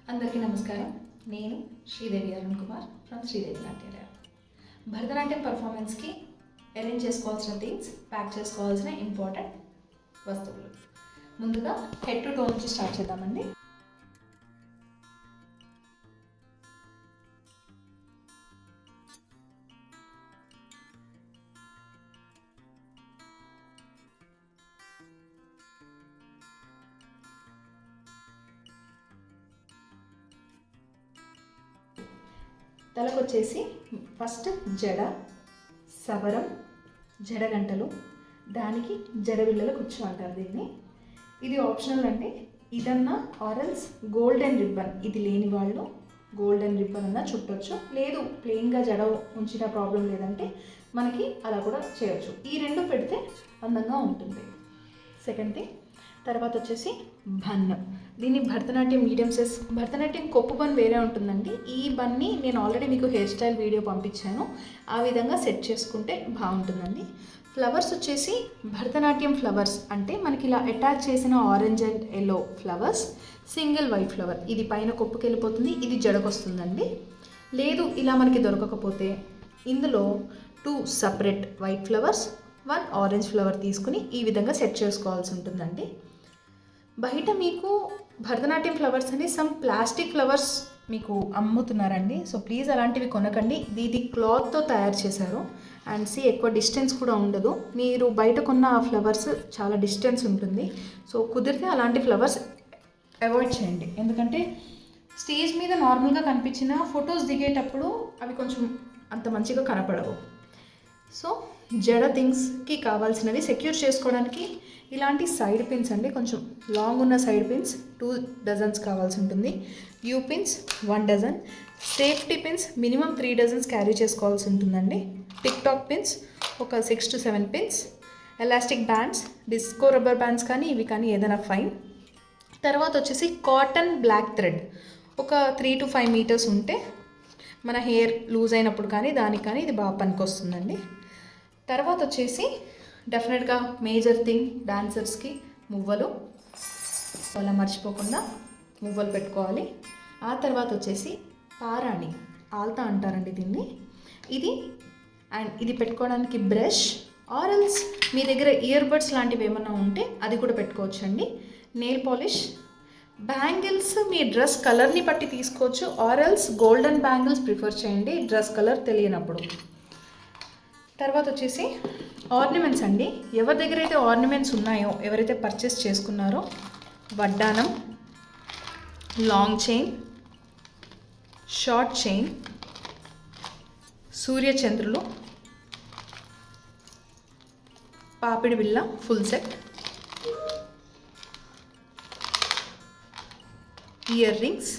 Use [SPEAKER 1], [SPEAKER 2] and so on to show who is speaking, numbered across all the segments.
[SPEAKER 1] అందరికీ నమస్కారం. నేను శ్రీదేవి అరుణ్ కుమార్ ఫ్రమ్ శ్రీదేవి నాట్యాలయ. భరతనాట్యం పర్ఫార్మెన్స్కి అరేంజ్ చేసుకోవాల్సిన థింగ్స్, ప్యాక్ చేసుకోవాల్సిన ఇంపార్టెంట్ వస్తువులు. ముందుగా హెడ్ టు టో నుంచి స్టార్ట్ చేద్దామండి. తలకు వచ్చేసి ఫస్ట్ జడ, సవరం, జడగంటలు, దానికి జడబిళ్ళల కుచ్చు అంటారు దీన్ని. ఇది ఆప్షనల్ అండి. ఇదన్నా ఆరెల్స్ గోల్డెన్ రిబ్బన్, ఇది లేని వాళ్ళు గోల్డెన్ రిబ్బన్ అన్నా చుట్టొచ్చు. లేదు ప్లెయిన్గా జడ ఉంచిన ప్రాబ్లం లేదంటే మనకి అలా కూడా చేయొచ్చు. ఈ రెండు పెడితే అందంగా ఉంటుంది. సెకండ్ థింగ్, తర్వాత వచ్చేసి బన్. దీన్ని భరతనాట్యం మీడియం సైజ్, భరతనాట్యం కొప్పు బన్ వేరే ఉంటుందండి. ఈ బన్ని నేను ఆల్రెడీ మీకు హెయిర్ స్టైల్ వీడియో పంపించాను, ఆ విధంగా సెట్ చేసుకుంటే బాగుంటుందండి. ఫ్లవర్స్ వచ్చేసి భరతనాట్యం ఫ్లవర్స్ అంటే మనకి ఇలా అటాచ్ చేసిన orange and yellow flowers, single white flower, ఇది పైన కొప్పుకి వెళ్ళిపోతుంది, ఇది జడకొస్తుందండి. లేదు ఇలా మనకి దొరకకపోతే ఇందులో 2 separate white flowers, 1 orange flower తీసుకుని ఈ విధంగా సెట్ చేసుకోవాల్సి ఉంటుందండి. బయట మీకు భరతనాట్యం ఫ్లవర్స్ అని సమ్ ప్లాస్టిక్ ఫ్లవర్స్ మీకు అమ్ముతున్నారండి. సో ప్లీజ్ అలాంటివి కొనకండి. ఇది క్లాత్తో తయారు చేశారు అండ్ ఎక్కువ డిస్టెన్స్ కూడా ఉండదు. మీరు బయట కొన్న ఆ ఫ్లవర్స్ చాలా డిస్టెన్స్ ఉంటుంది. సో కుదిరితే అలాంటి ఫ్లవర్స్ అవాయిడ్ చేయండి. ఎందుకంటే స్టేజ్ మీద నార్మల్గా కనిపించిన ఫొటోస్ దిగేటప్పుడు అవి కొంచెం అంత మంచిగా కనపడవు. సో జడ థింగ్స్కి కావాల్సినవి సెక్యూర్ చేసుకోవడానికి ఇలాంటి సైడ్ పిన్స్ అండి, కొంచెం లాంగ్ ఉన్న సైడ్ పిన్స్ 2 డజన్స్ కావాల్సి ఉంటుంది. U pins 1 dozen, safety pins minimum 3 dozens carry చేసుకోవాల్సి ఉంటుందండి. టిక్ టాక్ పిన్స్ ఒక 6 to 7 pins, elastic bands, disco rubber bands కానీ ఇవి కానీ ఏదైనా ఫైన్. తర్వాత వచ్చేసి కాటన్ బ్లాక్ థ్రెడ్ ఒక 3 to 5 మీటర్స్ ఉంటే మన హెయిర్ లూజ్ అయినప్పుడు కానీ దానికి కానీ ఇది బాగా పనికొస్తుందండి. తర్వాత వచ్చేసి డెఫినెట్గా మేజర్ థింగ్ డాన్సర్స్కి మువ్వలు, అలా మర్చిపోకుండా మువ్వలు పెట్టుకోవాలి. ఆ తర్వాత వచ్చేసి పారాణి, ఆల్తా అంటారండి దీన్ని. ఇది పెట్టుకోవడానికి బ్రష్, ఆరల్స్ మీ దగ్గర ఇయర్ బడ్స్ లాంటివి ఏమన్నా ఉంటే అది కూడా పెట్టుకోవచ్చండి. నెయిల్ పాలిష్, బ్యాంగిల్స్ మీ డ్రెస్ కలర్ని బట్టి తీసుకోవచ్చు, ఆరల్స్ గోల్డెన్ బ్యాంగిల్స్ ప్రిఫర్ చేయండి డ్రెస్ కలర్ తెలియనప్పుడు. తర్వాత వచ్చేసి ఆర్నమెంట్స్ అండి. ఎవరి దగ్గర అయితే ఆర్నమెంట్స్ ఉన్నాయో, ఎవరైతే పర్చేస్ చేసుకున్నారో, వడ్డానం, లాంగ్ చైన్, షార్ట్ చైన్, సూర్యచంద్రులు, పాపిడి బిళ్ళ ఫుల్ సెట్, ఇయర్ రింగ్స్.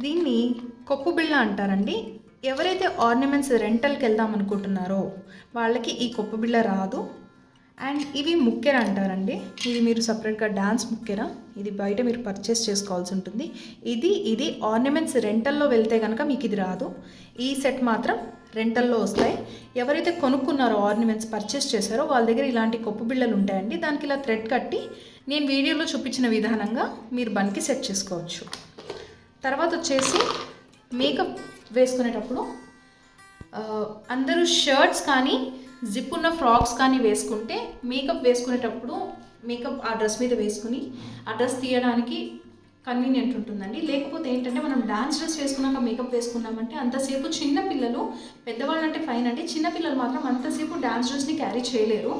[SPEAKER 1] దీన్ని కొప్పు బిళ్ళ అంటారండి. ఎవరైతే ఆర్నమెంట్స్ రెంటల్కి వెళ్దాం అనుకుంటున్నారో వాళ్ళకి ఈ కొప్పు బిళ్ళ రాదు. అండ్ ఇవి ముక్కెర అంటారండి. ఇది మీరు సపరేట్గా డాన్స్ ముక్కెర, ఇది బయట మీరు పర్చేస్ చేసుకోవాల్సి ఉంటుంది. ఇది ఆర్నమెంట్స్ రెంటల్లో వెళ్తే కనుక మీకు ఇది రాదు. ఈ సెట్ మాత్రం రెంటల్లో వస్తాయి. ఎవరైతే కొనుక్కున్నారో ఆర్నమెంట్స్ పర్చేస్ చేశారో వాళ్ళ దగ్గర ఇలాంటి కొప్పు బిళ్ళలు ఉంటాయండి. దానికి ఇలా థ్రెడ్ కట్టి నేను వీడియోలో చూపించిన విధానంగా మీరు బన్కి సెట్ చేసుకోవచ్చు. తర్వాత వచ్చేసి మేకప్ వేసుకునేటప్పుడు అందరూ షర్ట్స్ కానీ జిప్ ఉన్న ఫ్రాక్స్ కానీ వేసుకుంటే మేకప్ వేసుకునేటప్పుడు మేకప్ ఆ డ్రెస్ మీద వేసుకుని ఆ డ్రెస్ తీయడానికి కన్వీనియంట్ ఉంటుందండి. లేకపోతే ఏంటంటే మనం డాన్స్ డ్రెస్ వేసుకున్నాక మేకప్ వేసుకున్నామంటే అంతసేపు చిన్నపిల్లలు, పెద్దవాళ్ళు అంటే ఫైన్ అండి, చిన్నపిల్లలు మాత్రం అంతసేపు డాన్స్ డ్రెస్ని క్యారీ చేయలేరు.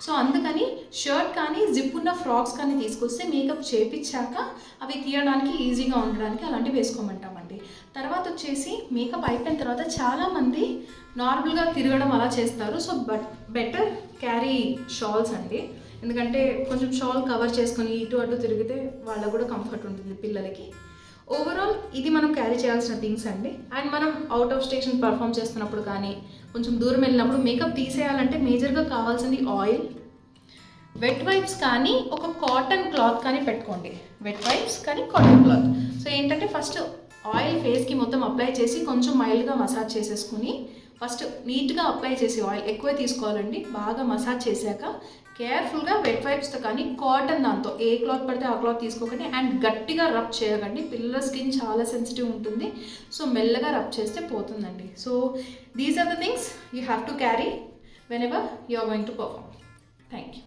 [SPEAKER 1] సో అందుకని షర్ట్ కానీ జిప్ ఉన్న ఫ్రాక్స్ కానీ తీసుకొస్తే మేకప్ చేపించాక అవి తీయడానికి ఈజీగా ఉండడానికి అలాంటివి వేసుకోమంటామండి. తర్వాత వచ్చేసి మేకప్ అయిపోయిన తర్వాత చాలామంది నార్మల్గా తిరగడం అలా చేస్తారు. సో బెటర్ క్యారీ షాల్స్ అండి. ఎందుకంటే కొంచెం షాల్ కవర్ చేసుకొని ఇటు అటు తిరిగితే వాళ్ళకు కూడా కంఫర్ట్ ఉంటుంది పిల్లలకి. ఓవరాల్ ఇది మనం క్యారీ చేయాల్సిన థింగ్స్ అండి. అండ్ మనం అవుట్ ఆఫ్ స్టేషన్ పర్ఫామ్ చేస్తున్నప్పుడు కానీ కొంచెం దూరం వెళ్ళినప్పుడు మేకప్ తీసేయాలంటే మేజర్గా కావాల్సింది ఆయిల్, వెట్ వైప్స్ కానీ ఒక కాటన్ క్లాత్ కానీ పెట్టుకోండి. వెట్ వైప్స్ కానీ కాటన్ క్లాత్. సో ఏంటంటే ఫస్ట్ ఆయిల్ ఫేస్కి మొత్తం అప్లై చేసి కొంచెం మైల్డ్గా మసాజ్ చేసేసుకుని ఫస్ట్ నీట్గా అప్లై చేసి, ఆయిల్ ఎక్కువ తీసుకోవాలండి, బాగా మసాజ్ చేశాక కేర్ఫుల్గా వెట్ వైప్స్తో కానీ కాటన్ దాంతో ఏ క్లాత్ పడితే ఆ క్లాత్ తీసుకోకండి. అండ్ గట్టిగా రబ్ చేయకండి, పిల్లల స్కిన్ చాలా సెన్సిటివ్ ఉంటుంది. సో మెల్లగా రబ్ చేస్తే పోతుందండి. So these are the things you have to carry whenever you are going to perform. Thank you.